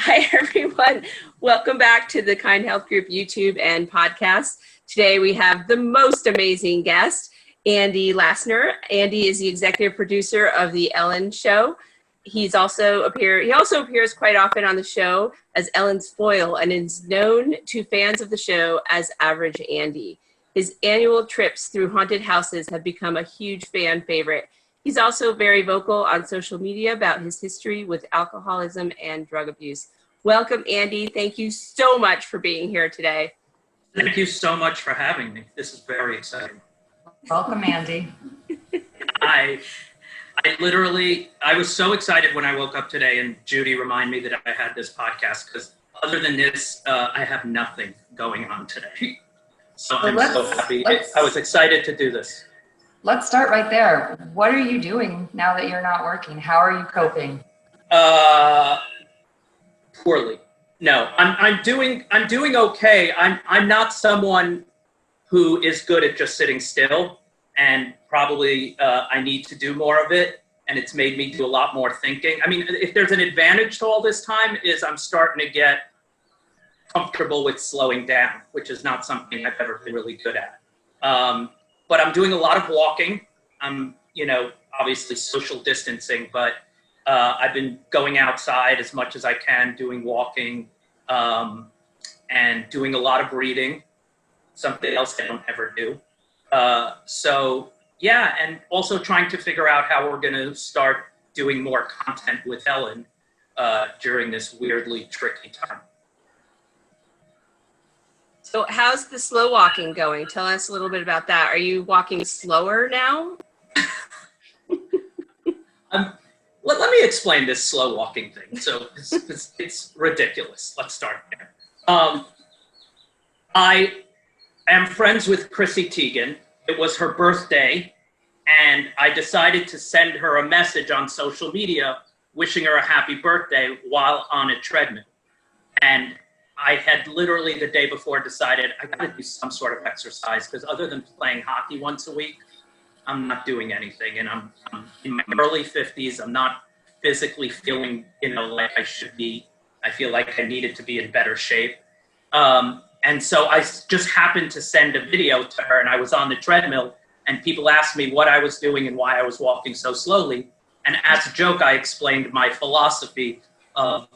Hi, everyone. Welcome back to the Kind Health Group YouTube and podcast. Today we have the most amazing guest, Andy Lassner. Andy is the executive producer of The Ellen Show. He also appears quite often on the show as Ellen's foil and is known to fans of the show as Average Andy. His annual trips through haunted houses have become a huge fan favorite. He's also very vocal on social media about his history with alcoholism and drug abuse. Welcome, Andy. Thank you so much for being here today. Thank you so much for having me. This is very exciting. Welcome, Andy. I was so excited when I woke up today and Judy reminded me that I had this podcast because other than this, I have nothing going on today. So I'm so happy. I was excited to do this. Let's start right there. What are you doing now that you're not working? How are you coping? Poorly. No, I'm doing okay. I'm not someone who is good at just sitting still, and probably I need to do more of it. And it's made me do a lot more thinking. I mean, if there's an advantage to all this time, is I'm starting to get comfortable with slowing down, which is not something I've ever been really good at. But I'm doing a lot of walking. I'm, obviously social distancing, but I've been going outside as much as I can, doing walking, and doing a lot of reading, something else I don't ever do. Yeah, and also trying to figure out how we're going to start doing more content with Ellen during this weirdly tricky time. So how's the slow walking going? Tell us a little bit about that. Are you walking slower now? Let me explain this slow walking thing. So it's ridiculous. Let's start there. I am friends with Chrissy Teigen. It was her birthday, and I decided to send her a message on social media wishing her a happy birthday while on a treadmill. And I had literally the day before decided I got to do some sort of exercise because other than playing hockey once a week, I'm not doing anything. And I'm in my early 50s. I'm not physically feeling, like I should be. I feel like I needed to be in better shape. And so I just happened to send a video to her, and I was on the treadmill, and people asked me what I was doing and why I was walking so slowly. And as a joke, I explained my philosophy of,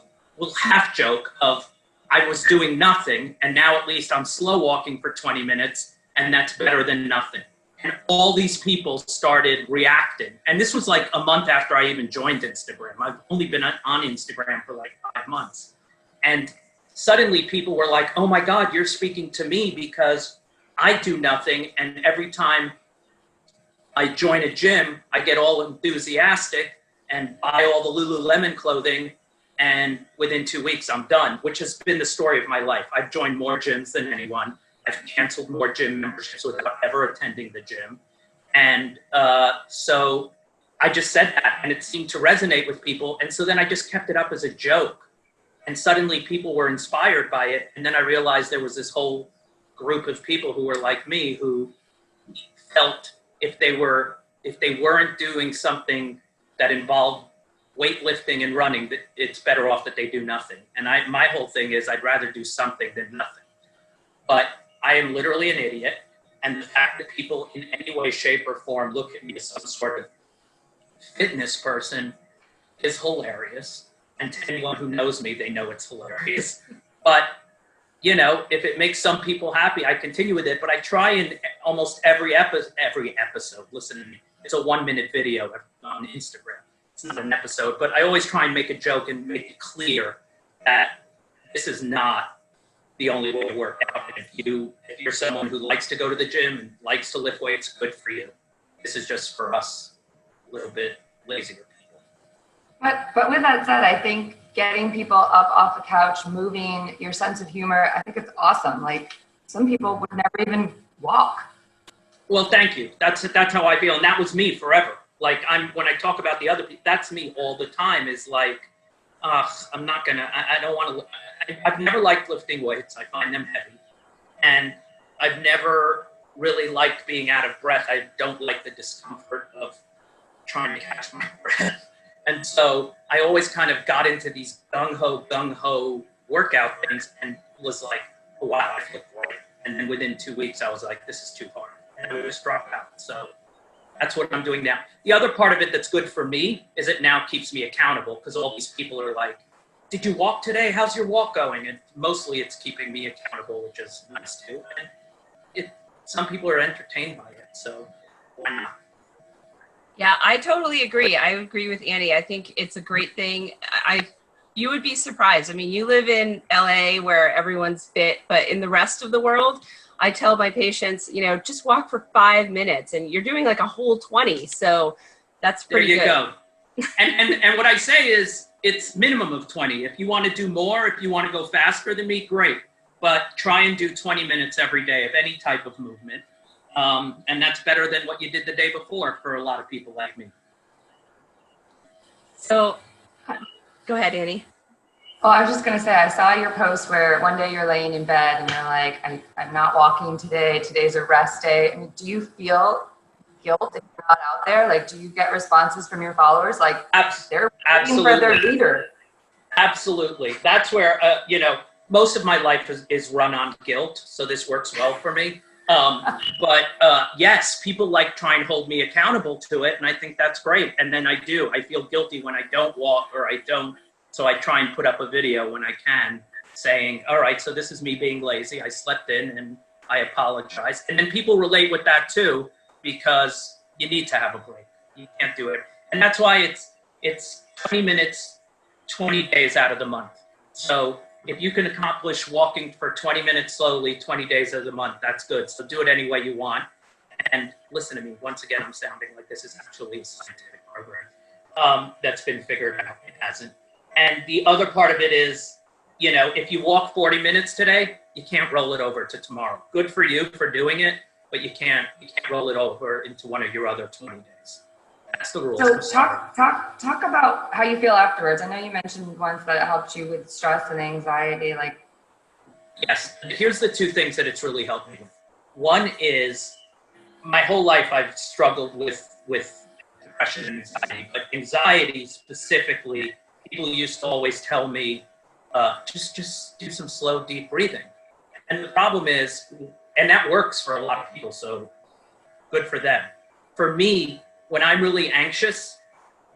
half joke of, I was doing nothing, and now at least I'm slow walking for 20 minutes, and that's better than nothing. And all these people started reacting. And this was like a month after I even joined Instagram. I've only been on Instagram for like 5 months. And suddenly people were like, oh my God, you're speaking to me because I do nothing. And every time I join a gym, I get all enthusiastic and buy all the Lululemon clothing. And within 2 weeks, I'm done, which has been the story of my life. I've joined more gyms than anyone. I've canceled more gym memberships without ever attending the gym. And so I just said that, and it seemed to resonate with people. And so then I just kept it up as a joke. And suddenly people were inspired by it. And then I realized there was this whole group of people who were like me, who felt if they weren't doing something that involved weightlifting and running, that it's better off that they do nothing. And my whole thing is I'd rather do something than nothing. But I am literally an idiot. And the fact that people in any way, shape, or form look at me as some sort of fitness person is hilarious. And to anyone who knows me, they know it's hilarious. But, if it makes some people happy, I continue with it. But I try in almost every episode, listen to me, it's a 1-minute video on Instagram. It's not an episode, but I always try and make a joke and make it clear that this is not the only way to work out. And if you're someone who likes to go to the gym and likes to lift weights, good for you. This is just for us, a little bit lazier people. But with that said, I think getting people up off the couch, moving, your sense of humor, I think it's awesome. Like, some people would never even walk. Well, thank you. That's how I feel, and that was me forever. Like, when I talk about the other people, that's me all the time, is like, I'm not gonna, I don't want to, I've never liked lifting weights. I find them heavy. And I've never really liked being out of breath. I don't like the discomfort of trying to catch my breath. And so I always kind of got into these gung-ho workout things and was like, oh, wow, I feel great. And then within 2 weeks, I was like, this is too hard. And I would just drop out. So that's what I'm doing now. The other part of it that's good for me is it now keeps me accountable, because all these people are like, did you walk today? How's your walk going? And mostly it's keeping me accountable, which is nice too. And some people are entertained by it, so why not? Yeah, I totally agree. I agree with Andy. I think it's a great thing. You would be surprised. I mean, you live in LA where everyone's fit, but in the rest of the world, I tell my patients, just walk for 5 minutes, and you're doing like a whole 20. So that's pretty good. There you go. And what I say is it's minimum of 20. If you want to do more, if you want to go faster than me, great. But try and do 20 minutes every day of any type of movement. And that's better than what you did the day before for a lot of people like me. So go ahead, Annie. Well, I was just going to say, I saw your post where one day you're laying in bed and you're like, I'm not walking today. Today's a rest day. I mean, do you feel guilt if you're not out there? Like, do you get responses from your followers? Like, they're waiting for their leader. Absolutely. That's where, most of my life is run on guilt. So this works well for me. But yes, people like try and hold me accountable to it. And I think that's great. And then I feel guilty when I don't walk or I don't. So I try and put up a video when I can saying, all right, so this is me being lazy. I slept in and I apologize. And then people relate with that too, because you need to have a break. You can't do it. And that's why it's 20 minutes, 20 days out of the month. So if you can accomplish walking for 20 minutes slowly, 20 days of the month, that's good. So do it any way you want. And listen to me. Once again, I'm sounding like this is actually a scientific program that's been figured out. It hasn't. And the other part of it is, if you walk 40 minutes today, you can't roll it over to tomorrow. Good for you for doing it, but you can't roll it over into one of your other 20 days. That's the rules. So talk about how you feel afterwards. I know you mentioned once that it helped you with stress and anxiety. Yes. Here's the two things that it's really helped me with. One is my whole life I've struggled with depression and anxiety, but anxiety specifically, people used to always tell me, just do some slow, deep breathing. And the problem is, and that works for a lot of people, so good for them. For me, when I'm really anxious,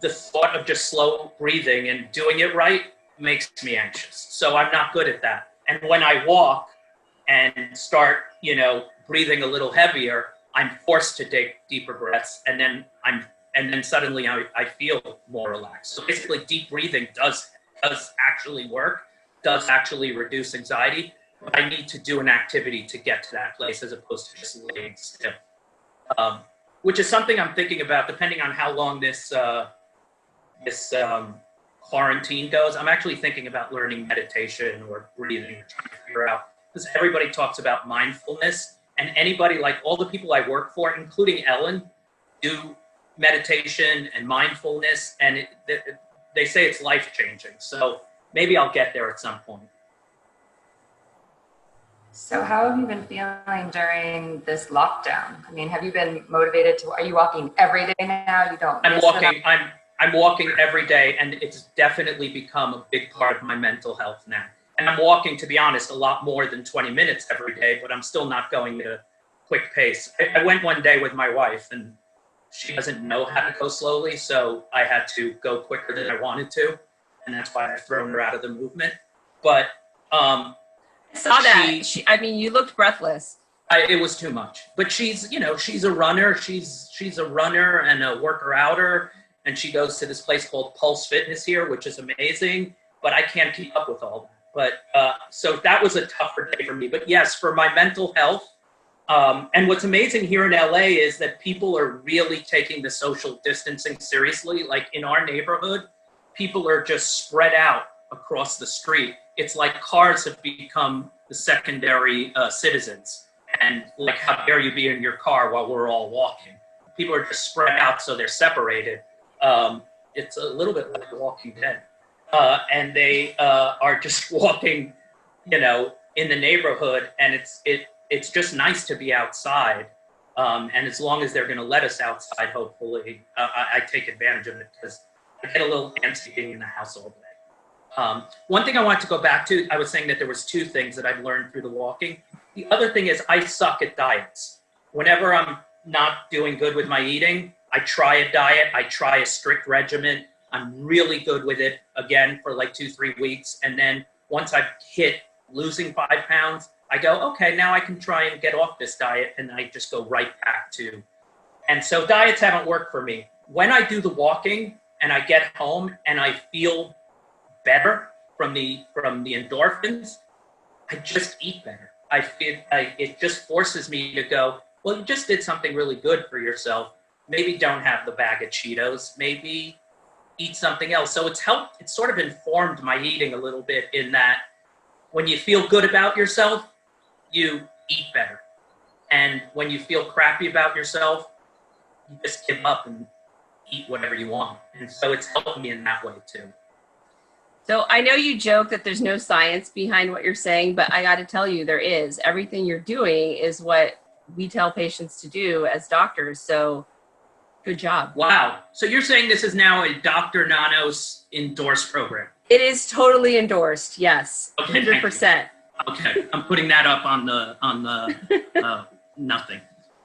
the thought of just slow breathing and doing it right makes me anxious. So I'm not good at that. And when I walk and start, breathing a little heavier, I'm forced to take deeper breaths, and then suddenly I feel more relaxed. So basically, deep breathing does actually work, does actually reduce anxiety. But I need to do an activity to get to that place as opposed to just laying still. Which is something I'm thinking about, depending on how long this quarantine goes. I'm actually thinking about learning meditation or breathing, or trying to figure out, because everybody talks about mindfulness, and anybody, like all the people I work for, including Ellen, do meditation and mindfulness, and they say it's life-changing. So maybe I'll get there at some point. So how have you been feeling during this lockdown? I mean, have you been motivated are you walking every day now? You don't? I'm walking every day, and it's definitely become a big part of my mental health now. And I'm walking, to be honest, a lot more than 20 minutes every day, but I'm still not going at a quick pace. I went one day with my wife, and she doesn't know how to go slowly, so I had to go quicker than I wanted to, and that's why I've thrown her out of the movement. But I saw that. You looked breathless. It was too much. But she's a runner. She's a runner and a worker-outer, and she goes to this place called Pulse Fitness here, which is amazing. But I can't keep up with all that. But so that was a tougher day for me. But yes, for my mental health. And what's amazing here in LA is that people are really taking the social distancing seriously. Like in our neighborhood, people are just spread out across the street. It's like cars have become the secondary citizens. And like, how dare you be in your car while we're all walking? People are just spread out, so they're separated. It's a little bit like Walking Dead. And they are just walking, in the neighborhood, and it's just nice to be outside. And as long as they're going to let us outside, hopefully, I take advantage of it, because I get a little antsy being in the house all day. One thing I want to go back to, I was saying that there was two things that I've learned through the walking. The other thing is I suck at diets. Whenever I'm not doing good with my eating, I try a diet, I try a strict regimen. I'm really good with it, again, for like 2-3 weeks. And then once I've hit losing 5 pounds, I go, okay, now I can try and get off this diet. And I just go right back to. And so diets haven't worked for me. When I do the walking and I get home and I feel better from the endorphins, I just eat better. It just forces me to go, well, you just did something really good for yourself. Maybe don't have the bag of Cheetos. Maybe eat something else. So it's sort of informed my eating a little bit in that when you feel good about yourself, you eat better. And when you feel crappy about yourself, you just give up and eat whatever you want. And so it's helped me in that way too. So I know you joke that there's no science behind what you're saying, but I got to tell you, there is. Everything you're doing is what we tell patients to do as doctors. So good job. Wow. So you're saying this is now a Dr. Nanos endorsed program? It is totally endorsed. Yes. Okay, 100%. Okay. I'm putting that up on the nothing.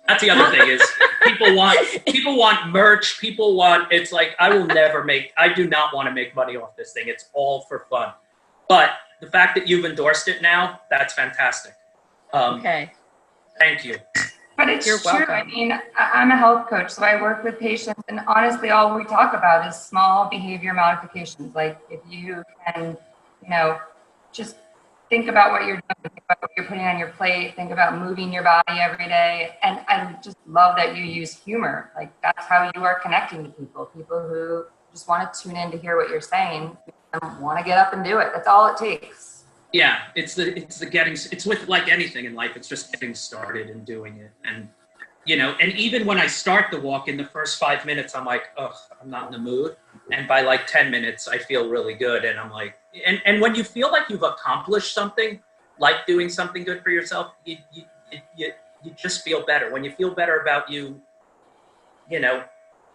That's the other thing is people want merch. It's like, I do not want to make money off this thing. It's all for fun. But the fact that you've endorsed it now, that's fantastic. Okay. Thank you. But it's You're true. welcome. I mean, I'm a health coach, so I work with patients, and honestly, all we talk about is small behavior modifications. Like if you can, just think about what you're doing, think about what you're putting on your plate, think about moving your body every day. And I just love that you use humor. Like that's how you are connecting to people who just want to tune in to hear what you're saying and want to get up and do it. That's all it takes. Yeah, it's with like anything in life, it's just getting started and doing it. And, and even when I start the walk in the first 5 minutes, I'm like, oh, I'm not in the mood. And by like 10 minutes, I feel really good. And I'm like, and when you feel like you've accomplished something, like doing something good for yourself, you just feel better. When you feel better about you,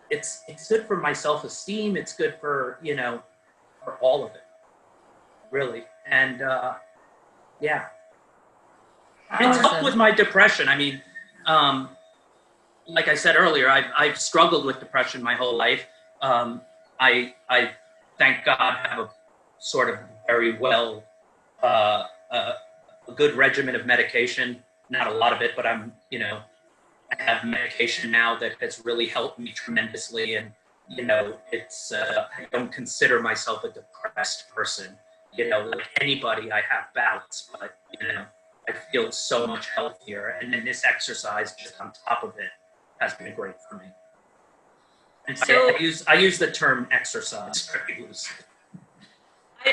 it's good for my self-esteem. It's good for, for all of it, really. And yeah, it's helped with my depression. I mean, like I said earlier, I've struggled with depression my whole life. I thank God have a sort of very well, a good regimen of medication. Not a lot of it, but I have medication now that has really helped me tremendously. And it's I don't consider myself a depressed person. Like anybody, I have bouts, but I feel so much healthier. And then this exercise, just on top of it, has been great for me. And so I use the term exercise very loosely.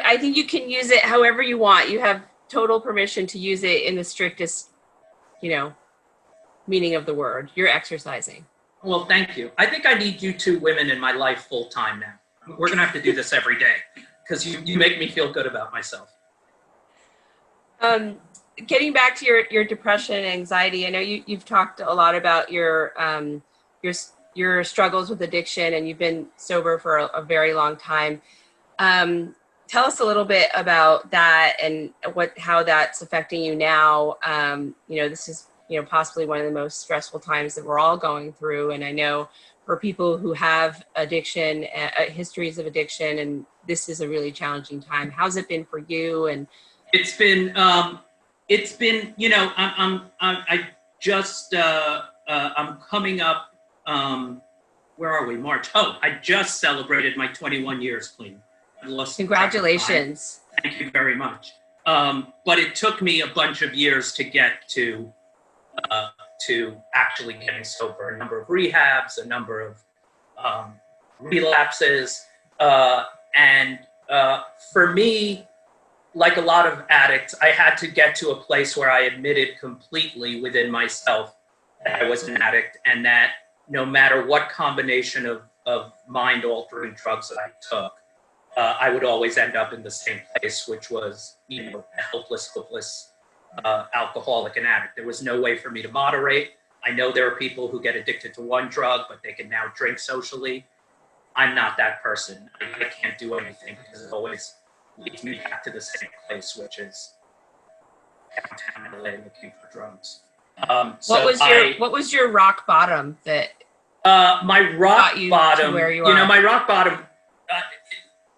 I think you can use it however you want. You have total permission to use it in the strictest, meaning of the word. You're exercising. Well, thank you. I think I need you two women in my life full time now. We're going to have to do this every day because you make me feel good about myself. Getting back to your depression and anxiety, I know you've talked a lot about your struggles with addiction, and you've been sober for a very long time. Tell us a little bit about that and how that's affecting you now. This is possibly one of the most stressful times that we're all going through, and I know for people who have addiction, histories of addiction, and this is a really challenging time. How's it been for you? And it's been I'm coming up. Where are we? March. Oh, I just celebrated my 21 years clean. Congratulations. Thank you very much. But it took me a bunch of years to get to actually getting sober. A number of rehabs, a number of relapses, and for me, like a lot of addicts, I had to get to a place where I admitted completely within myself that I was an addict, and that no matter what combination of mind-altering drugs that I took, I would always end up in the same place, which was, a helpless, hopeless alcoholic and addict. There was no way for me to moderate. I know there are people who get addicted to one drug, but they can now drink socially. I'm not that person. I can't do anything because it always leads me back to the same place, which is downtown LA looking for drugs. What was your rock bottom that my rock got you bottom, to where you are? my rock bottom,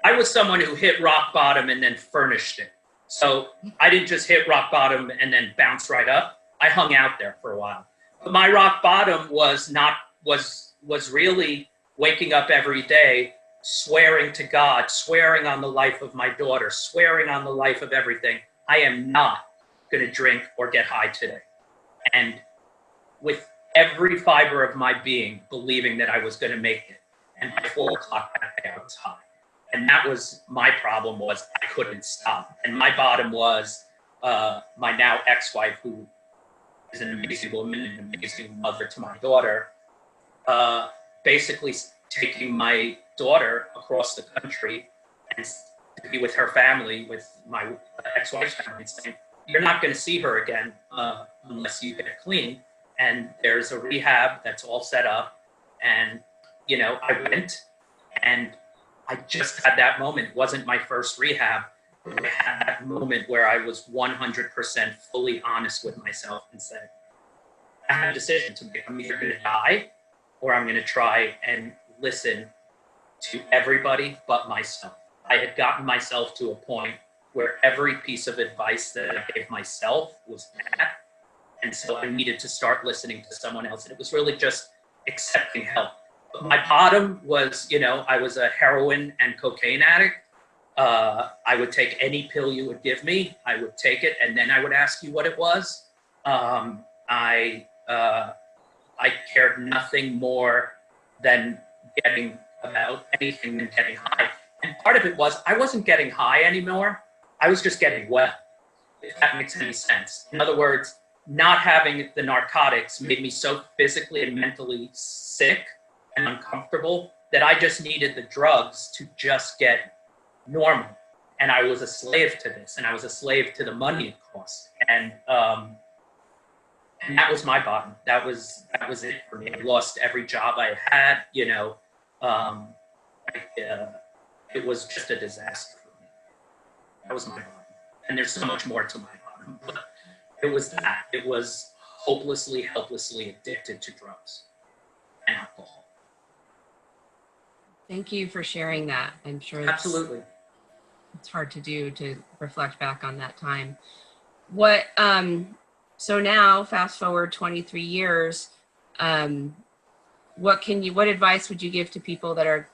I was someone who hit rock bottom and then furnished it. So I didn't just hit rock bottom and then bounce right up. I hung out there for a while. But my rock bottom was really waking up every day, swearing to God, swearing on the life of my daughter, swearing on the life of everything. I am not going to drink or get high today. And with every fiber of my being, believing that I was going to make it. And by 4 o'clock that day, I was high. And that was my problem, was I couldn't stop. And my bottom was my now ex-wife, who is an amazing woman and an amazing mother to my daughter, basically taking my daughter across the country and to be with her family, with my ex-wife's family, saying, you're not going to see her again unless you get clean. And there's a rehab that's all set up. And, I went, and I just had that moment. It wasn't my first rehab, but I had that moment where I was 100% fully honest with myself and said, I have a decision to make. I'm either going to die or I'm going to try and listen to everybody but myself. I had gotten myself to a point where every piece of advice that I gave myself was bad. And so I needed to start listening to someone else. And it was really just accepting help. But my bottom was, I was a heroin and cocaine addict. I would take any pill you would give me. I would take it, and then I would ask you what it was. I cared nothing more than getting about anything than getting high. And part of it was I wasn't getting high anymore. I was just getting well, if that makes any sense. In other words, not having the narcotics made me so physically and mentally sick and uncomfortable that I just needed the drugs to just get normal. And I was a slave to this, and I was a slave to the money it cost. And that was my bottom. That was it for me. I lost every job I had, it was just a disaster for me. That was my bottom. And there's so much more to my bottom, but it was that. It was hopelessly, helplessly addicted to drugs and alcohol. Thank you for sharing that. I'm sure Absolutely. It's hard to do, to reflect back on that time. What so now fast forward 23 years, what advice would you give to people that are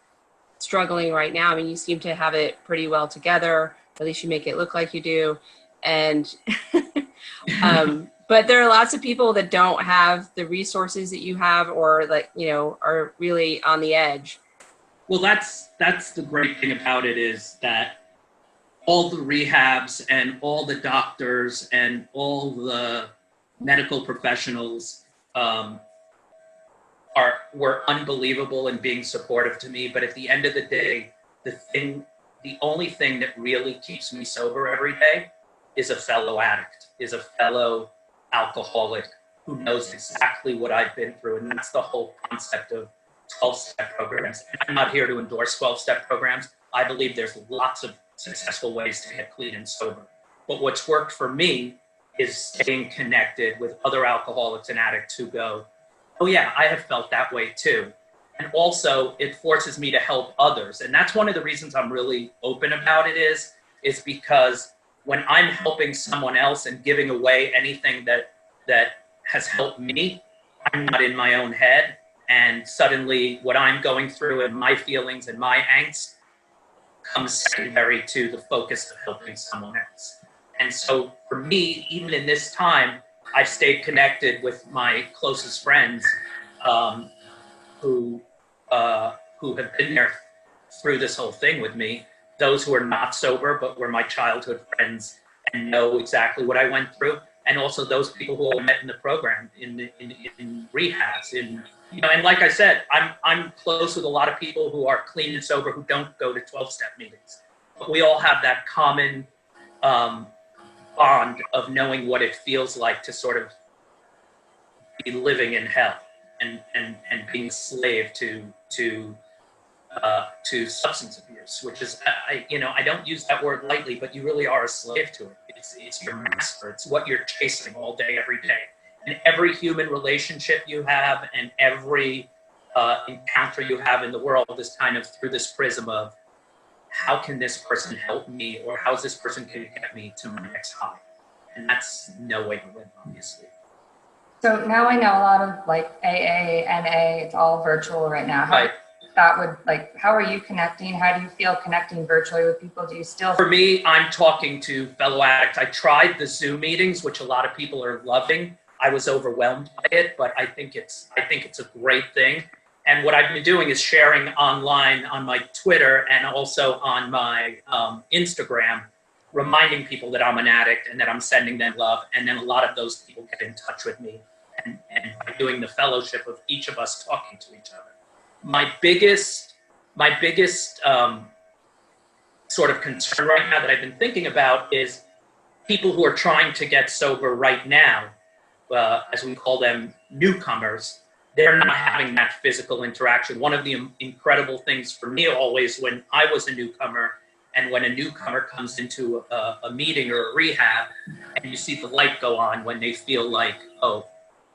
struggling right now? I mean, you seem to have it pretty well together, at least you make it look like you do. And but there are lots of people that don't have the resources that you have, or are really on the edge. Well, that's the great thing about it, is that all the rehabs and all the doctors and all the medical professionals were unbelievable in being supportive to me. But at the end of the day, the only thing that really keeps me sober every day is a fellow addict, is a fellow alcoholic who knows exactly what I've been through. And that's the whole concept of 12-step programs. And I'm not here to endorse 12-step programs. I believe there's lots of successful ways to get clean and sober. But what's worked for me is staying connected with other alcoholics and addicts who go, oh yeah, I have felt that way too. And also it forces me to help others. And that's one of the reasons I'm really open about it, is because when I'm helping someone else and giving away anything that has helped me, I'm not in my own head. And suddenly what I'm going through and my feelings and my angst comes secondary to the focus of helping someone else. And so for me, even in this time, I've stayed connected with my closest friends who have been there through this whole thing with me. Those who are not sober, but were my childhood friends and know exactly what I went through. And also those people who I met in the program, in rehabs, and like I said, I'm close with a lot of people who are clean and sober who don't go to 12-step meetings. But we all have that common bond of knowing what it feels like to sort of be living in hell and being a slave to to substance abuse, which is, I don't use that word lightly, but you really are a slave to it. It's your master. It's what you're chasing all day, every day. And every human relationship you have and every encounter you have in the world is kind of through this prism of how can this person help me, or how's this person going to get me to my next high? And that's no way to live, obviously. So now I know a lot of like AA, NA, it's all virtual right now. Right. How are you connecting? How do you feel connecting virtually with people? Do you still? For me, I'm talking to fellow addicts. I tried the Zoom meetings, which a lot of people are loving. I was overwhelmed by it, but I think it's a great thing. And what I've been doing is sharing online on my Twitter and also on my Instagram, reminding people that I'm an addict and that I'm sending them love. And then a lot of those people get in touch with me. And by doing the fellowship of each of us talking to each other. My biggest sort of concern right now that I've been thinking about is people who are trying to get sober right now, as we call them, newcomers. They're not having that physical interaction. One of the incredible things for me always when I was a newcomer, and when a newcomer comes into a meeting or a rehab, and you see the light go on when they feel like,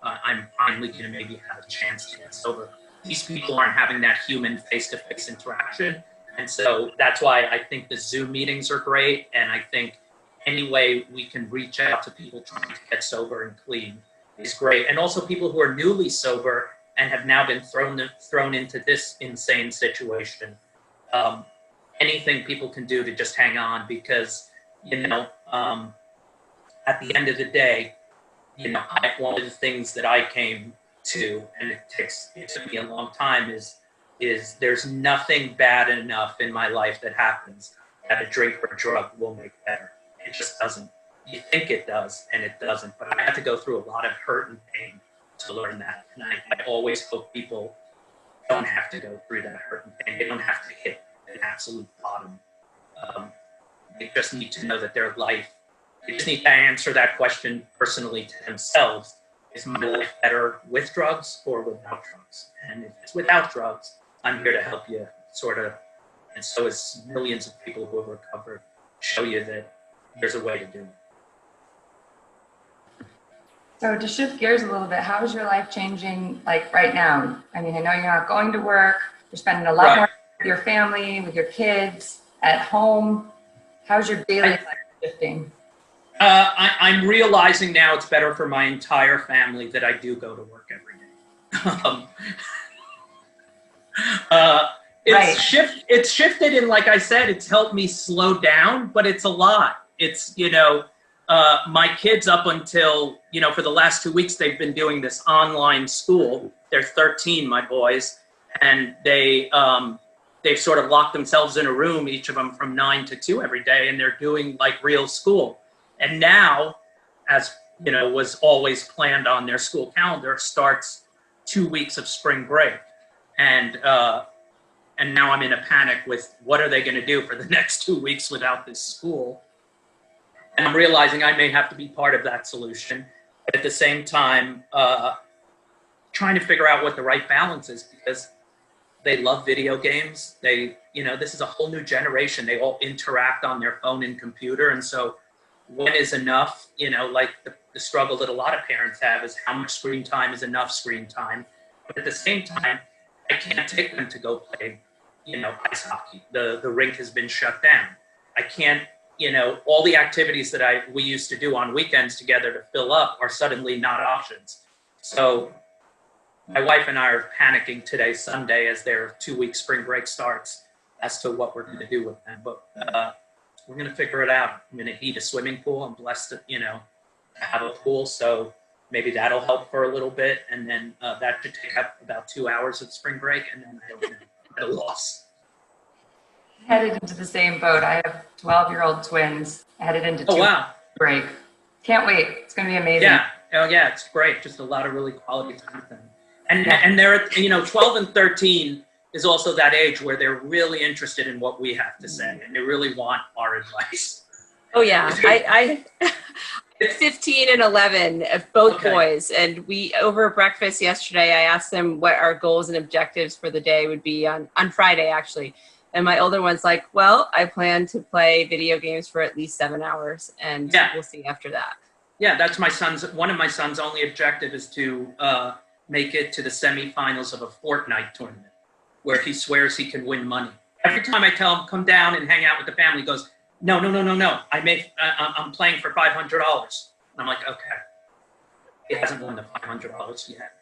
I'm finally going to maybe have a chance to get sober. These people aren't having that human face-to-face interaction. And so that's why I think the Zoom meetings are great. And I think any way we can reach out to people trying to get sober and clean is great. And also people who are newly sober and have now been thrown into this insane situation. Anything people can do to just hang on, because, at the end of the day, one of the things that I came to, and it took me a long time, is there's nothing bad enough in my life that happens that a drink or a drug will make better. It just doesn't. You think it does, and it doesn't. But I had to go through a lot of hurt and pain to learn that. And I always hope people don't have to go through that hurt and pain. They don't have to hit an absolute bottom. They just need to know that their life, they just need to answer that question personally to themselves. Is my life better with drugs or without drugs? And if it's without drugs, I'm here to help you sort of, and so is millions of people who have recovered, show you that there's a way to do it. So to shift gears a little bit, how is your life changing like right now? I mean, I know you're not going to work, you're spending a lot more time with your family, with your kids, at home. How's your daily life shifting? I'm realizing now it's better for my entire family that I do go to work every day. It's shifted, and like I said, it's helped me slow down, but it's a lot. It's, my kids up until, for the last 2 weeks, they've been doing this online school. They're 13, my boys, and they've sort of locked themselves in a room, each of them from 9 to 2 every day, and they're doing like real school. And now, as was always planned on their school calendar, starts 2 weeks of spring break. And now I'm in a panic with what are they going to do for the next 2 weeks without this school? And I'm realizing I may have to be part of that solution. But at the same time, trying to figure out what the right balance is, because they love video games. This is a whole new generation. They all interact on their phone and computer. And so when is enough? Like the struggle that a lot of parents have is how much screen time is enough screen time. But at the same time, I can't take them to go play, ice hockey. The rink has been shut down. I can't, all the activities that we used to do on weekends together to fill up are suddenly not options. So my wife and I are panicking today, Sunday, as their 2-week spring break starts, as to what we're going to do with them. But we're going to figure it out. I'm going to heat a swimming pool. I'm blessed to, have a pool. So maybe that'll help for a little bit. And then that should take up about 2 hours of spring break. And then I don't know, at a loss. Headed into the same boat. I have 12-year-old twins headed into break. Can't wait. It's going to be amazing. Yeah. Oh, yeah. It's great. Just a lot of really quality time with them. And they're, 12 and 13 is also that age where they're really interested in what we have to say, and they really want our advice. Oh yeah, 15 and 11, both Okay. boys. And we, over breakfast yesterday, I asked them what our goals and objectives for the day would be on Friday, actually. And my older one's like, well, I plan to play video games for at least 7 hours, and we'll see after that. Yeah, that's one of my son's only objective is to make it to the semifinals of a Fortnite tournament where he swears he can win money. Every time I tell him, come down and hang out with the family, he goes, no. I'm playing for $500. And I'm like, okay. He hasn't won the $500 yet.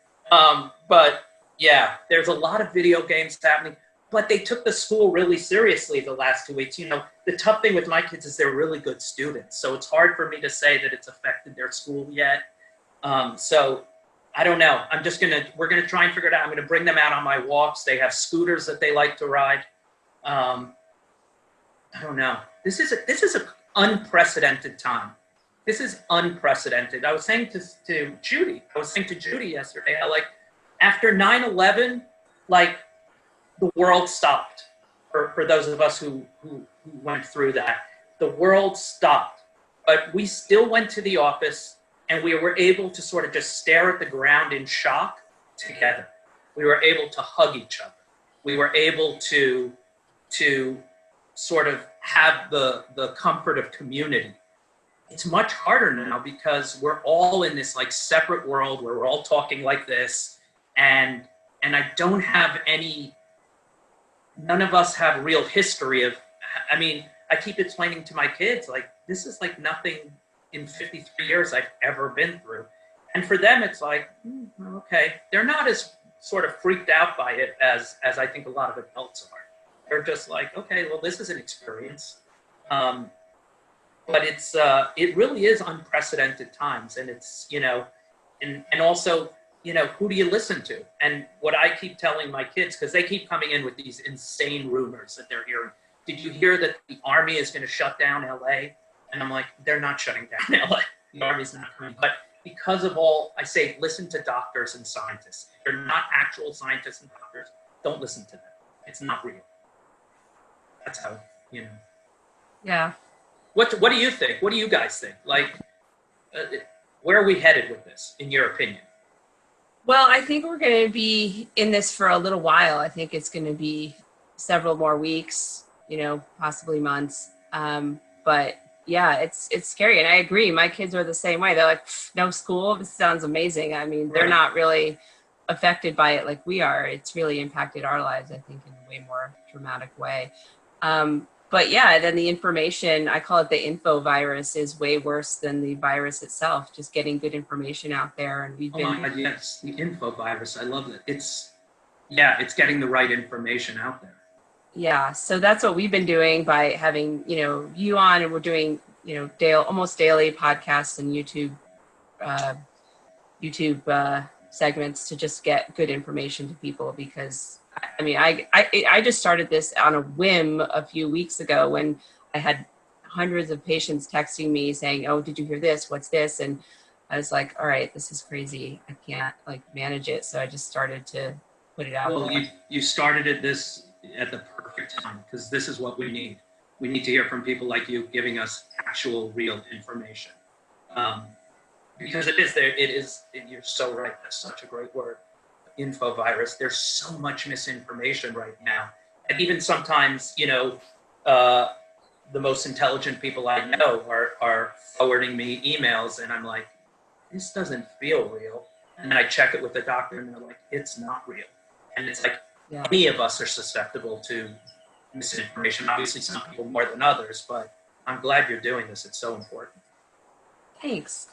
But yeah, there's a lot of video games happening. But they took the school really seriously the last 2 weeks. You know, the tough thing with my kids is they're really good students. So it's hard for me to say that it's affected their school yet. So I don't know. We're going to try and figure it out. I'm going to bring them out on my walks. They have scooters that they like to ride. I don't know. This is an unprecedented time. This is unprecedented. I was saying to Judy yesterday, after 9/11, the world stopped for those of us who went through that. The world stopped, but we still went to the office and we were able to sort of just stare at the ground in shock together. We were able to hug each other. We were able to sort of have the comfort of community. It's much harder now because we're all in this separate world where we're all talking like this, and I don't have none of us have real history of, I keep explaining to my kids, this is nothing in 53 years I've ever been through. And for them, it's okay. They're not as sort of freaked out by it as I think a lot of adults are. They're just okay, well, this is an experience. But it really is unprecedented times. And it's, and also, who do you listen to? And what I keep telling my kids, because they keep coming in with these insane rumors that they're hearing. Did you hear that the Army is going to shut down LA? And I'm like, they're not shutting down LA. The Army's not coming. But because of all, I say, listen to doctors and scientists. If they're not actual scientists and doctors, don't listen to them. It's not real. That's how, Yeah. What do you think? What do you guys think? Where are we headed with this, in your opinion? Well, I think we're going to be in this for a little while. I think it's going to be several more weeks, possibly months. But yeah, it's scary. And I agree. My kids are the same way. They're like, no school. This sounds amazing. They're not really affected by it like we are. It's really impacted our lives, I think, in a way more dramatic way. But yeah, then the information, I call it the info virus, is way worse than the virus itself. Just getting good information out there. And we've been. Oh my God, yes, the info virus. I love it. It's getting the right information out there. Yeah, so that's what we've been doing by having, you on, and we're doing, almost daily podcasts and YouTube segments to just get good information to people, because I just started this on a whim a few weeks ago when I had hundreds of patients texting me saying, oh, did you hear this? What's this? And I was like, all right, this is crazy. I can't manage it. So I just started to put it out. Well, you started this at the perfect time, because this is what we need. We need to hear from people like you giving us actual, real information. Because it is, you're so right. That's such a great word. Info virus. There's so much misinformation right now. And even sometimes, the most intelligent people I know are forwarding me emails, and I'm like, this doesn't feel real. And then I check it with the doctor, and they're like, it's not real. And it's any of us are susceptible to misinformation. Obviously, some people more than others, but I'm glad you're doing this. It's so important. Thanks.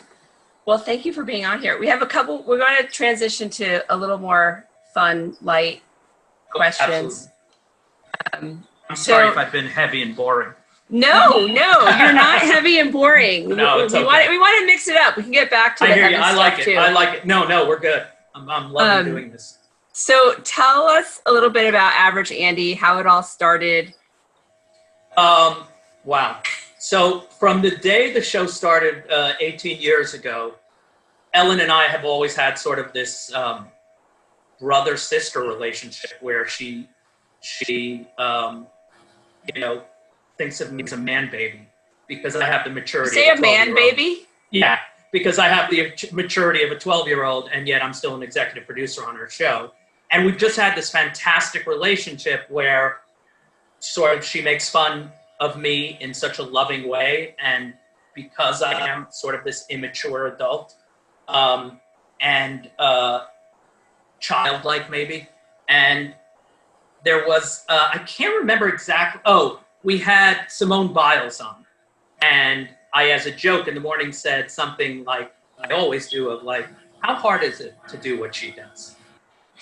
Well, thank you for being on here. We have we're going to transition to a little more fun, light questions. I'm sorry if I've been heavy and boring. No, you're not heavy and boring. No, it's we okay. want to mix it up. We can get back to the heavy stuff too. I like it. No, we're good. I'm loving doing this. So tell us a little bit about Average Andy, how it all started. Wow. So from the day the show started 18 years ago, Ellen and I have always had sort of this brother-sister relationship where she thinks of me as a man baby because I have the maturity. Say a man baby? Yeah, because I have the maturity of a 12-year-old, and yet I'm still an executive producer on her show. And we've just had this fantastic relationship where sort of she makes fun of me in such a loving way, and because I am sort of this immature adult and childlike maybe. And there was, I can't remember exactly, we had Simone Biles on. And I, as a joke in the morning, said something like I always do of like, how hard is it to do what she does?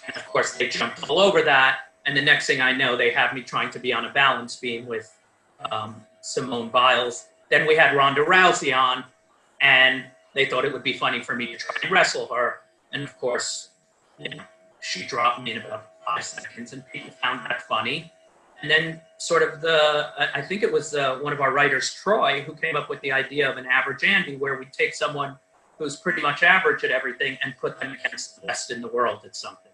And of course, they jumped all over that. And the next thing I know, they have me trying to be on a balance beam with Simone Biles. Then we had Ronda Rousey on, and they thought it would be funny for me to try and wrestle her. And of course, she dropped me in about 5 seconds, and people found that funny. And then sort of I think it was one of our writers, Troy, who came up with the idea of an average Andy, where we take someone who's pretty much average at everything and put them against the best in the world at something.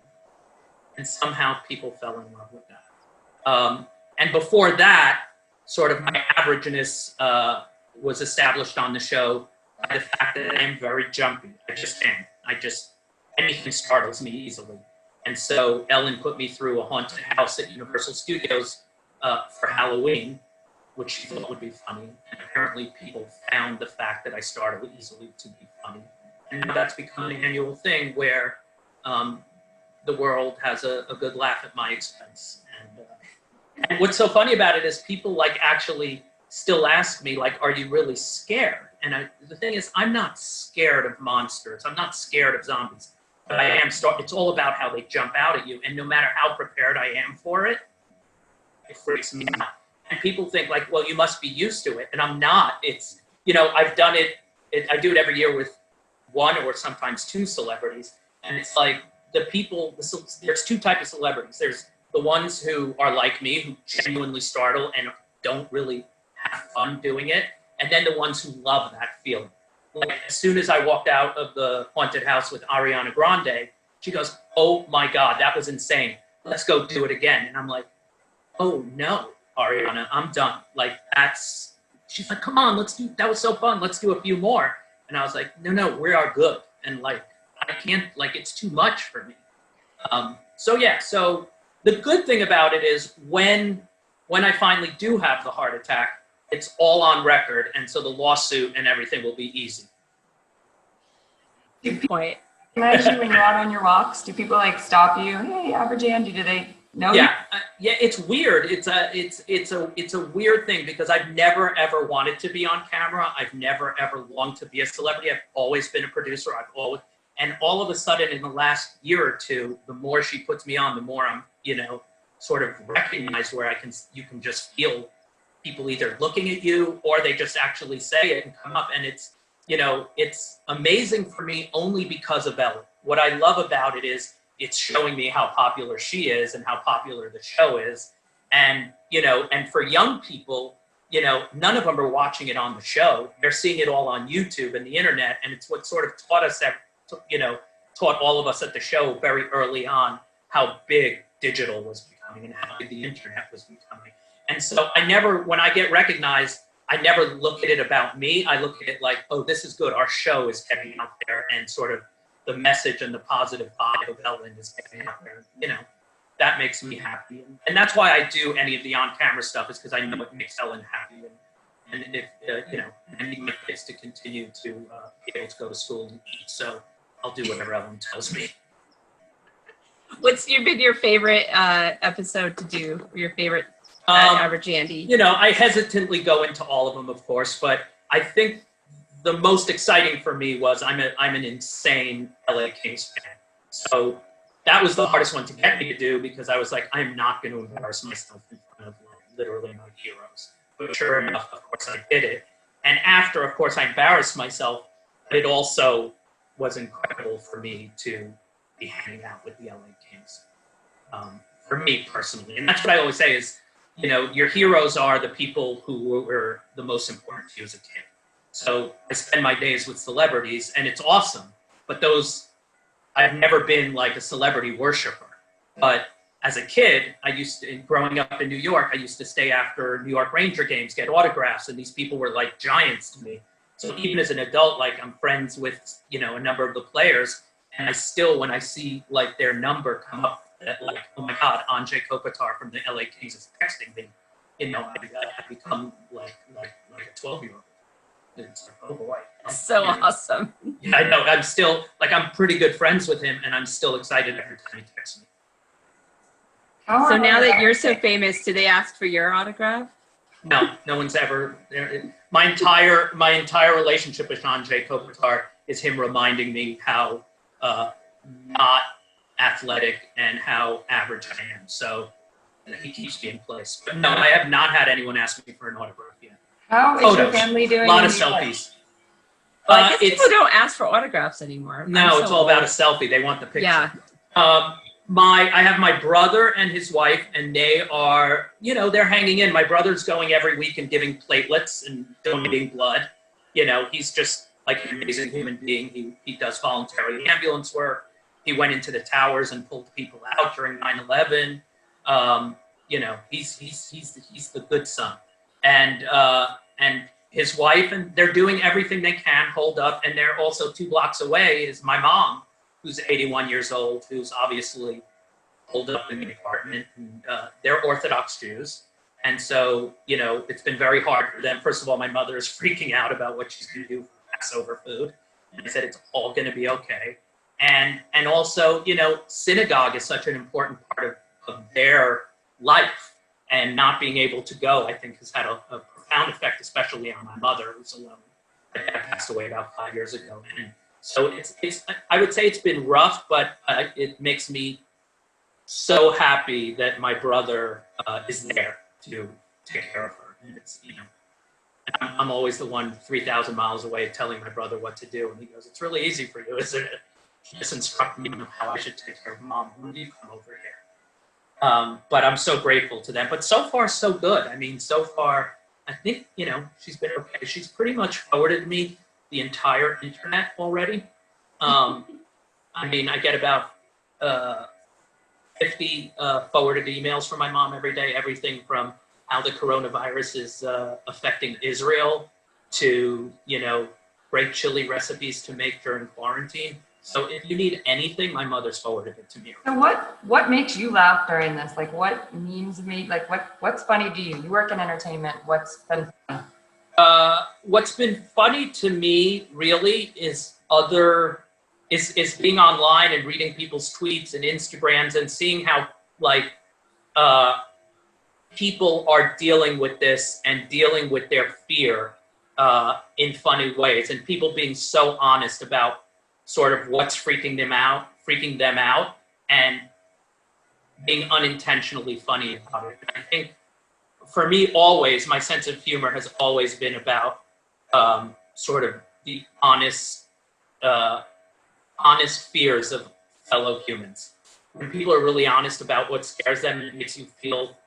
And somehow people fell in love with that. And before that, sort of my averageness was established on the show by the fact that I am very jumpy. I just am. Anything startles me easily. And so Ellen put me through a haunted house at Universal Studios for Halloween, which she thought would be funny. And apparently people found the fact that I startle easily to be funny. And now that's become an annual thing where the world has a good laugh at my expense. And what's so funny about it is people like actually still ask me, like, are you really scared? And the thing is, I'm not scared of monsters. I'm not scared of zombies. But I am it's all about how they jump out at you. And no matter how prepared I am for it, it freaks me out. And people think like, well, you must be used to it. And I'm not. It's, I've done it. I do it every year with one or sometimes two celebrities. And it's like there's two types of celebrities. There's the ones who are like me, who genuinely startle and don't really have fun doing it. And then the ones who love that feeling. Like as soon as I walked out of the haunted house with Ariana Grande, she goes, "Oh my God, that was insane. Let's go do it again." And I'm like, "Oh no, Ariana, I'm done." Like she's like, "Come on, that was so fun. Let's do a few more." And I was like, no, we are good. And like, I can't, like, it's too much for me. So the good thing about it is when I finally do have the heart attack, it's all on record, and so the lawsuit and everything will be easy. Good point. Imagine when you're out on your walks, do people like stop you? Hey, average Andy, do they know you? Yeah, it's weird. It's a weird thing because I've never ever wanted to be on camera. I've never ever longed to be a celebrity. I've always been a producer. And all of a sudden in the last year or two, the more she puts me on, the more I'm, sort of recognized where you can just feel people either looking at you or they just actually say it and come up. And it's amazing for me only because of Ellen. What I love about it is it's showing me how popular she is and how popular the show is. And, and for young people, none of them are watching it on the show. They're seeing it all on YouTube and the internet. And it's what sort of taught all of us at the show very early on how big digital was becoming and how big the internet was becoming. And so when I get recognized, I never look at it about me. I look at it like, oh, this is good. Our show is getting out there, and sort of the message and the positive vibe of Ellen is getting out there. That makes me happy. And that's why I do any of the on-camera stuff, is because I know it makes Ellen happy. And if, I need my kids to continue to be able to go to school and eat. So I'll do whatever Ellen tells me. What's been your favorite episode to do? Or your favorite average Andy? I hesitantly go into all of them, of course, but I think the most exciting for me was I'm an insane LA Kings fan. So that was the hardest one to get me to do, because I was like, I'm not going to embarrass myself in front of literally my heroes. But sure enough, of course, I did it. And after, of course, I embarrassed myself, but it also was incredible for me to be hanging out with the LA Kings. For me personally. And that's what I always say is, your heroes are the people who were the most important to you as a kid. So I spend my days with celebrities, and it's awesome. But I've never been like a celebrity worshiper. But as a kid, growing up in New York, I used to stay after New York Ranger games, get autographs, and these people were like giants to me. So even as an adult, like I'm friends with, a number of the players, and I still, when I see like their number come up, that like, oh my God, Andrei Kopitar from the LA Kings is texting me, I become like a 12-year-old. It's like, oh boy. So awesome. Yeah, I know. I'm still, I'm pretty good friends with him, and I'm still excited every time he texts me. So now that you're so famous, do they ask for your autograph? No one's ever. My entire relationship with Andrei Kopitar is him reminding me how not athletic and how average I am. So he keeps me in place. But no, I have not had anyone ask me for an autograph yet. How is your family doing? A lot of selfies. Well, I guess people don't ask for autographs anymore. No, it's all about a selfie. They want the picture. Yeah. I have my brother and his wife, and they are, they're hanging in. My brother's going every week and giving platelets and donating blood. He's just like an amazing human being. He does voluntary ambulance work. He went into the towers and pulled people out during 9/11. He's the good son. And his wife, and they're doing everything they can, hold up. And they're also 2 blocks away is my mom, who's 81 years old, who's obviously holed up in the apartment. And, they're Orthodox Jews. And so, it's been very hard for them. First of all, my mother is freaking out about what she's going to do for Passover food. And I said, it's all going to be okay. And also, synagogue is such an important part of their life. And not being able to go, I think, has had a profound effect, especially on my mother, who's alone. My dad passed away about 5 years ago. And so I would say it's been rough, but it makes me so happy that my brother is there to take care of her. And it's, I'm always the one 3,000 miles away telling my brother what to do. And he goes, it's really easy for you, isn't it? He just instructed me on how I should take care of Mom. When do you come over here? But I'm so grateful to them. But so far, so good. I mean, so far, I think, she's been okay. She's pretty much forwarded me the entire internet already. I get about 50 forwarded emails from my mom every day, everything from how the coronavirus is affecting Israel to, great chili recipes to make during quarantine. So if you need anything, my mother's forwarded it to me. So what makes you laugh during this? Like what memes what's funny to you? You work in entertainment. What's been funny? What's been funny to me really is being online and reading people's tweets and Instagrams and seeing how people are dealing with this and dealing with their fear in funny ways, and people being so honest about sort of what's freaking them out, and being unintentionally funny about it. I think for me, always, my sense of humor has always been about sort of the honest fears of fellow humans. When people are really honest about what scares them, it makes you feel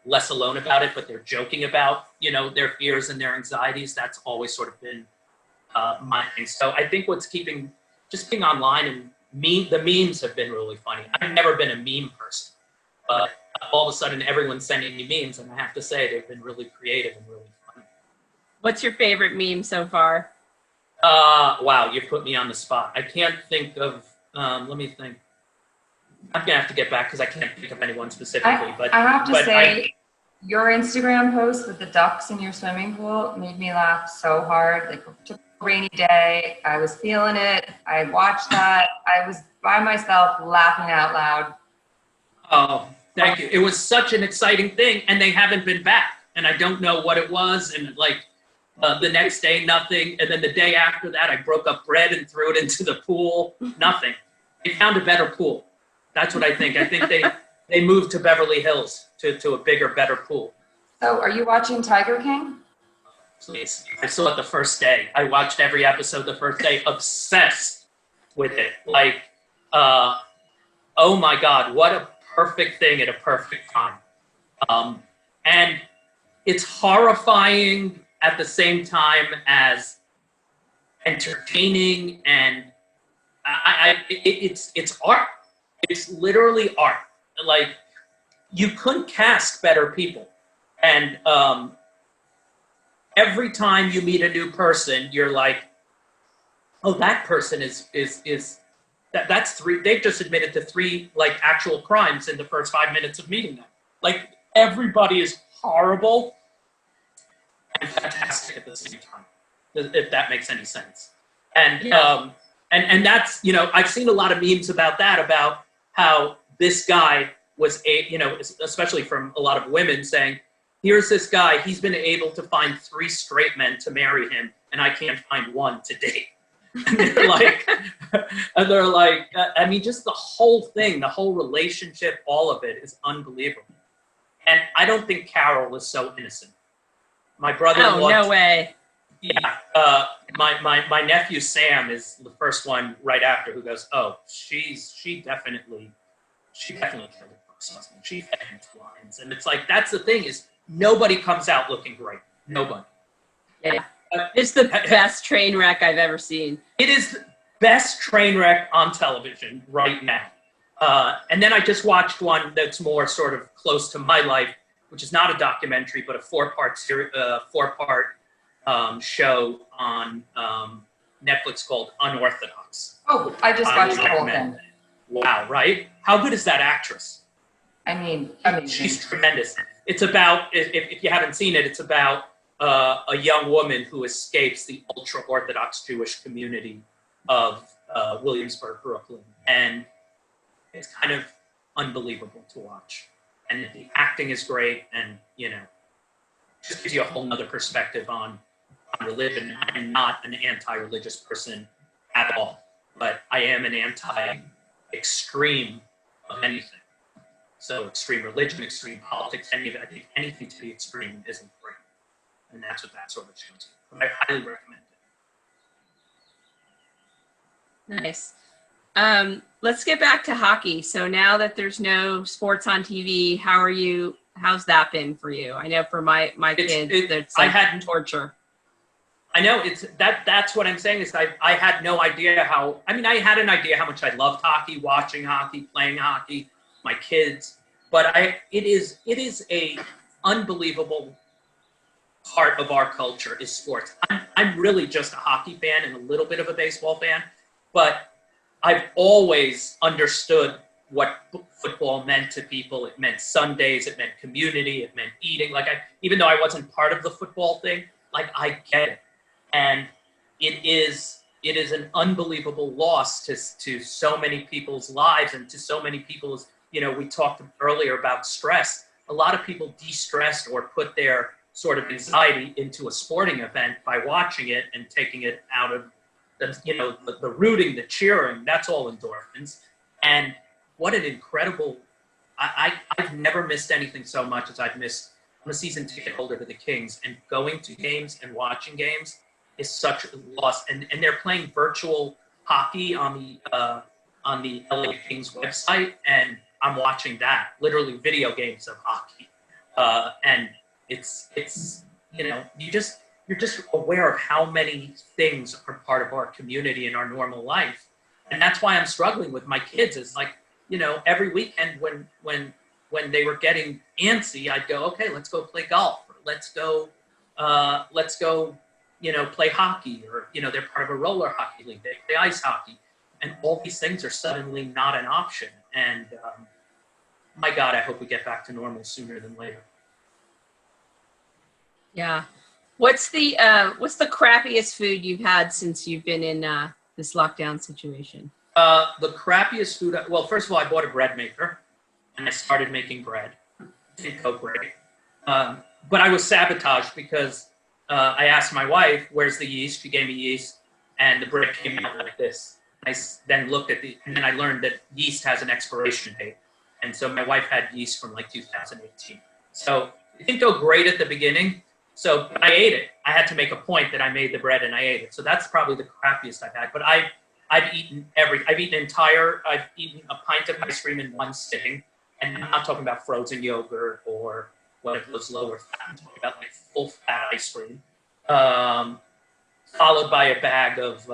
less alone about it, but they're joking about, their fears and their anxieties. That's always sort of been my thing. So I think what's keeping just being online and the memes have been really funny. I've never been a meme person, but all of a sudden everyone's sending me memes, and I have to say they've been really creative and really funny. What's your favorite meme so far? Wow, you put me on the spot. I can't think of, let me think. I'm gonna have to get back because I can't think of anyone specifically. I have to say, your Instagram post with the ducks in your swimming pool made me laugh so hard. Like a rainy day, I was feeling it. I watched that. I was by myself laughing out loud. Oh, thank you. It was such an exciting thing, and they haven't been back. And I don't know what it was. And the next day, nothing. And then the day after that, I broke up bread and threw it into the pool. Nothing. They found a better pool. That's what I think. I think they moved to Beverly Hills to a bigger, better pool. So are you watching Tiger King? Please. I saw it the first day. I watched every episode the first day, obsessed with it. Oh my God, what a perfect thing at a perfect time. And it's horrifying at the same time as entertaining, and it's art. It's literally art. You couldn't cast better people. And every time you meet a new person, you're like, oh, that person that's three. They've just admitted to three like actual crimes in the first 5 minutes of meeting them. Like everybody is horrible and fantastic at the same time, if that makes any sense. And Yeah. And that's, you know, I've seen a lot of memes about that, about how this guy was especially from a lot of women saying, here's this guy, he's been able to find 3 straight men to marry him, and I can't find one to date. And they're like, I mean, just the whole thing, the whole relationship, all of it is unbelievable. And I don't think Carol is so innocent. My brother-in-law. Oh, no way. Yeah, my nephew Sam is the first one right after who goes, oh, she definitely killed her first husband. She fed him lines, and it's like that's the thing is nobody comes out looking great. Nobody. Yeah, it's the best train wreck I've ever seen. It is the best train wreck on television right now. And then I just watched one that's more sort of close to my life, which is not a documentary but a 4-part show on Netflix called Unorthodox. Oh, I just watched the whole thing. Wow, right? How good is that actress? I mean, She's tremendous. It's about, if you haven't seen it, it's about a young woman who escapes the ultra-Orthodox Jewish community of Williamsburg, Brooklyn. And it's kind of unbelievable to watch. And the acting is great, and, you know, just gives you a whole nother perspective on religion. I'm not an anti-religious person at all, but I am an anti-extreme of anything. So extreme religion, extreme politics, I think anything to be extreme isn't great. And that's what that sort of shows you. I highly recommend it. Nice. Let's get back to hockey. So now that there's no sports on TV, how's that been for you? I know for my kids, it's like torture. I know that's what I'm saying is I had no idea I had an idea how much I loved hockey, watching hockey, playing hockey, my kids, but it is a unbelievable part of our culture is sports. I'm really just a hockey fan and a little bit of a baseball fan, but I've always understood what football meant to people. It meant Sundays, it meant community, it meant eating. Even though I wasn't part of the football thing, I get it. And it is an unbelievable loss to so many people's lives and to so many people's, we talked earlier about stress. A lot of people de-stressed or put their sort of anxiety into a sporting event by watching it and taking it out of the rooting, the cheering, that's all endorphins. And what an incredible, I've never missed anything so much as I've missed. I'm a season ticket holder to the Kings, and going to games and watching games is such a loss. And they're playing virtual hockey on the LA Kings website, and I'm watching that, literally video games of hockey. And it's you're just aware of how many things are part of our community and our normal life. And that's why I'm struggling with my kids is every weekend when they were getting antsy, I'd go, okay, let's go play golf, or let's go play hockey, or, they're part of a roller hockey league, they play ice hockey. And all these things are suddenly not an option. And my God, I hope we get back to normal sooner than later. Yeah. What's the crappiest food you've had since you've been in this lockdown situation? The crappiest food, well, first of all, I bought a bread maker and I started making bread. It didn't go great. But I was sabotaged because I asked my wife, where's the yeast? She gave me yeast and the bread came out like this. I then looked at and then I learned that yeast has an expiration date. And so my wife had yeast from 2018. So it didn't go great at the beginning. So I ate it. I had to make a point that I made the bread and I ate it. So that's probably the crappiest I've had. But I've eaten a pint of ice cream in one sitting. And I'm not talking about frozen yogurt or one of those lower fat. I'm talking about full fat ice cream. Followed by a bag of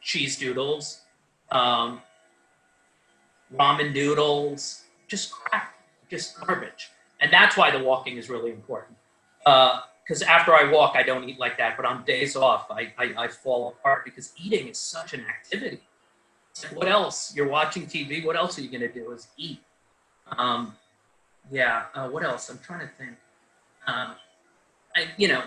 cheese doodles, ramen noodles, just crap, just garbage. And that's why the walking is really important. because after I walk, I don't eat like that. But on days off, I fall apart because eating is such an activity. It's like, what else? You're watching TV. What else are you going to do is eat? What else? I'm trying to think.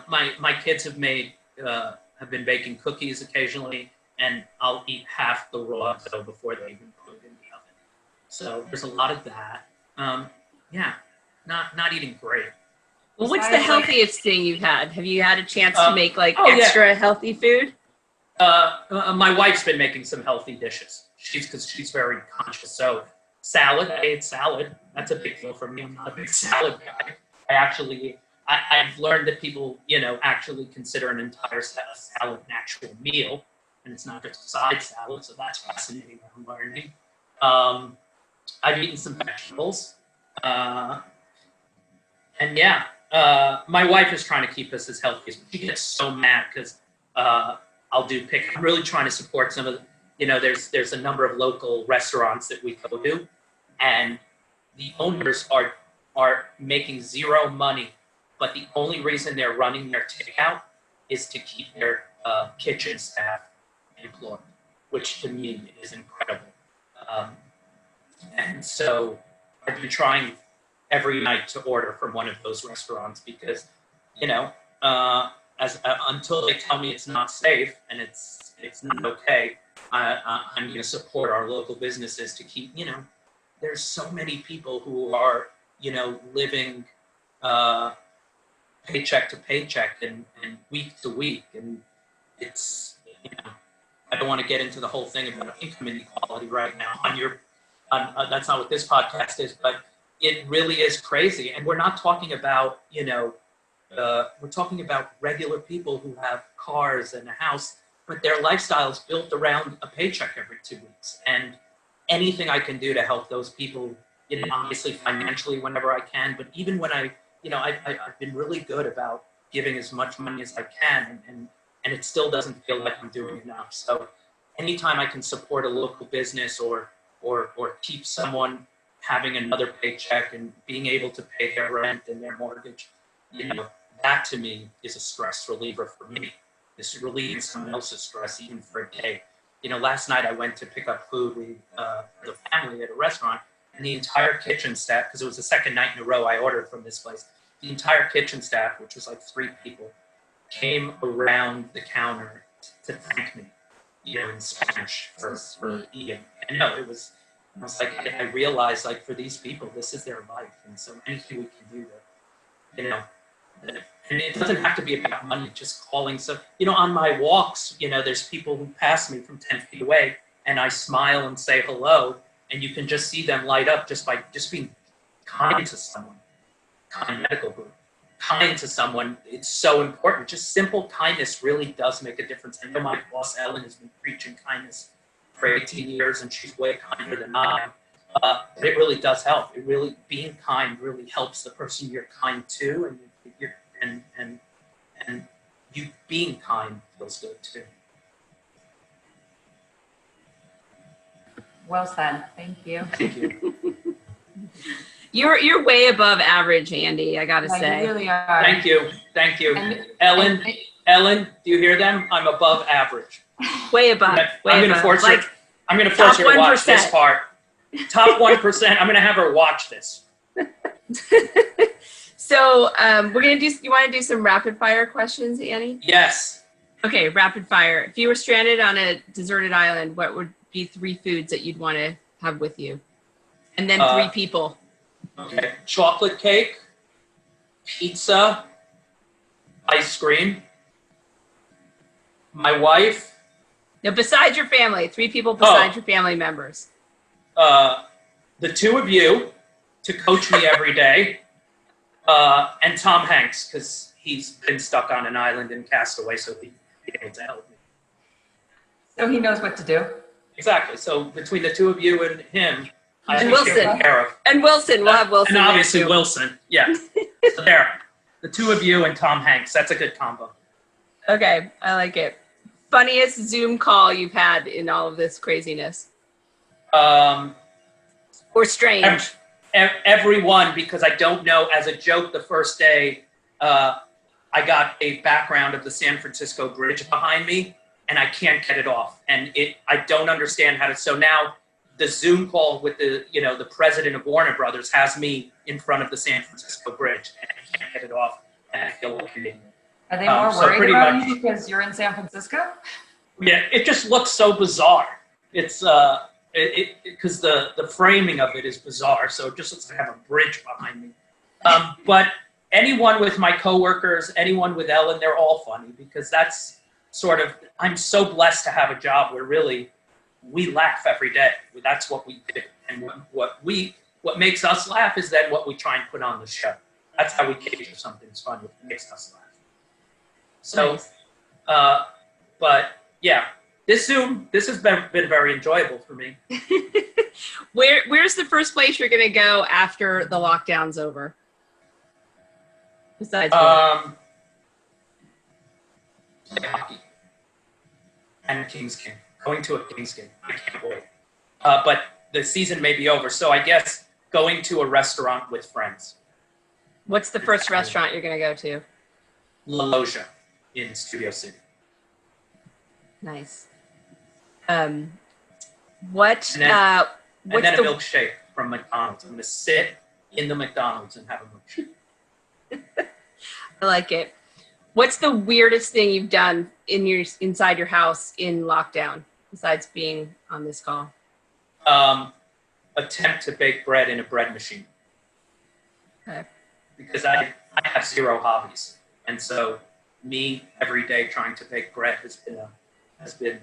My kids have been baking cookies occasionally, and I'll eat half the raw dough before they even put it in the oven. So there's a lot of that. Not eating great. Well, what's the healthiest thing you've had? Have you had a chance to make extra healthy food? My wife's been making some healthy dishes. Because she's very conscious. So salad, I ate salad. That's a big deal for me. I'm not a big salad guy. I've learned that people, actually consider an entire salad an actual meal, and it's not just a side salad. So that's fascinating. I'm learning. I've eaten some vegetables, my wife is trying to keep us as healthy as she gets so mad because I'm really trying to support some of there's a number of local restaurants that we go to, and the owners are making zero money, but the only reason they're running their takeout is to keep their kitchen staff employed, which to me is incredible. And so I've been trying every night to order from one of those restaurants because, until they tell me it's not safe and it's not okay, I'm going to support our local businesses to keep, there's so many people who are, living paycheck to paycheck and week to week. And it's, I don't want to get into the whole thing about income inequality right now that's not what this podcast is, but it really is crazy. And we're not talking about, we're talking about regular people who have cars and a house, but their lifestyle is built around a paycheck every 2 weeks. And anything I can do to help those people, obviously financially whenever I can, but even when I've been really good about giving as much money as I can, and it still doesn't feel like I'm doing enough. So anytime I can support a local business or keep someone having another paycheck and being able to pay their rent and their mortgage, that to me is a stress reliever for me. This relieving someone else's stress even for a day. Last night I went to pick up food with the family at a restaurant, and the entire kitchen staff, because it was the second night in a row I ordered from this place, the entire kitchen staff, which was like 3 people, came around the counter to thank me, in Spanish for eating. And I was like, I realized, like, for these people, this is their life, and so anything we can do to, and it doesn't have to be about money, just calling. So, on my walks, there's people who pass me from 10 feet away, and I smile and say hello, and you can just see them light up just by just being kind to someone. Kind medical group. Kind to someone, it's so important. Just simple kindness really does make a difference. I know my boss, Ellen, has been preaching kindness for 18 years, and she's way kinder than I am. But it really does help. Being kind really helps the person you're kind to, and you being kind feels good too. Well said. Thank you. Thank you. You're way above average, Andy, I gotta say. You really are. Thank you. Ellen, do you hear them? I'm above average. Way above. I'm going to force her to watch this part. Top 1%. I'm going to have her watch this. So we're going to you want to do some rapid fire questions, Annie? Yes. Okay, rapid fire. If you were stranded on a deserted island, what would be 3 foods that you'd want to have with you? And then 3 people. Okay. Chocolate cake, pizza, ice cream, my wife. Now, besides your family, 3 people besides your family members. The 2 of you to coach me every day, and Tom Hanks, because he's been stuck on an island in Castaway, so he'd be able to help me. So he knows what to do. Exactly. So between the 2 of you and him, And Wilson. And Wilson. We'll have Wilson. And obviously Wilson. Yeah. So there. The 2 of you and Tom Hanks. That's a good combo. Okay. I like it. Funniest Zoom call you've had in all of this craziness? Or strange? Everyone, because I don't know, as a joke the first day, I I got a background of the San Francisco Bridge behind me, and I can't get it off. And I don't understand how to. So now the Zoom call with the president of Warner Brothers has me in front of the San Francisco Bridge, and I can't get it off. And I feel like an idiot. Are they more worried about you because you're in San Francisco? Yeah, it just looks so bizarre. It's because the framing of it is bizarre, so it just looks like I have a bridge behind me. But anyone with my coworkers, anyone with Ellen, they're all funny because that's sort of, I'm so blessed to have a job where really we laugh every day. That's what we do, and what makes us laugh is then what we try and put on the show. That's how we gauge if something's funny. It makes us laugh. So, Nice. But yeah, this has been very enjoyable for me. Where's the first place you're going to go after the lockdown's over? Besides Hockey and Kings game. Going to a Kings game. I can't wait. But the season may be over, so I guess going to a restaurant with friends. what's the first restaurant you're going to go to? La Loja in Studio City. Nice. What's And then a the milkshake from McDonald's. I'm going to sit in the McDonald's and have a milkshake. I like it. What's the weirdest thing you've done inside your house in lockdown besides being on this call? Attempt to bake bread in a bread machine. Okay. Because I have zero hobbies, and so me every day trying to bake bread has been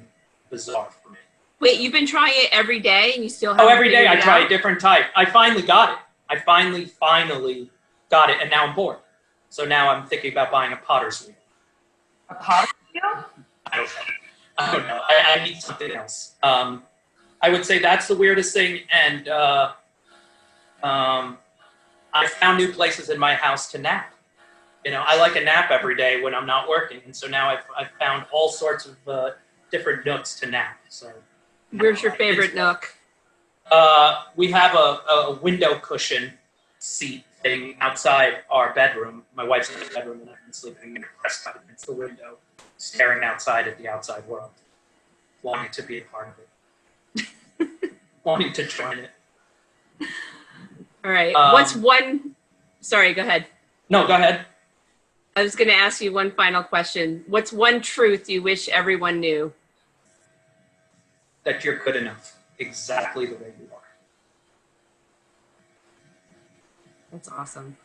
bizarre for me. Wait, you've been trying it every day and you still haven't Every day I figured it try out? a different type. I finally got it. I finally got it, and now I'm bored. So now I'm thinking about buying a potter's wheel. A pottery wheel? I don't know. I need something else. I would say that's the weirdest thing, and I found new places in my house to nap. I like a nap every day when I'm not working, and so now I've found all sorts of different nooks to nap. So, Where's your favorite nook? we have a window cushion seat thing outside our bedroom. My wife's in the bedroom, and I've been sleeping pressed up against the window, staring outside at the outside world, wanting to be a part of it, wanting to join it. All right. Sorry, go ahead. No, go ahead. I was going to ask you one final question. What's one truth you wish everyone knew? That you're good enough, exactly the way you are. That's awesome.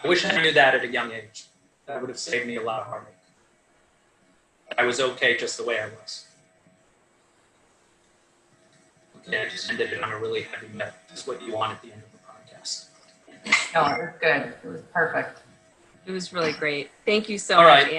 I wish I knew that at a young age. That would have saved me a lot of heartache. I was okay just the way I was. Okay, I just ended it on a really heavy note. That's what you want at the end of the podcast. No, it was good. It was perfect. It was really great. Thank you so All much, right. Andy.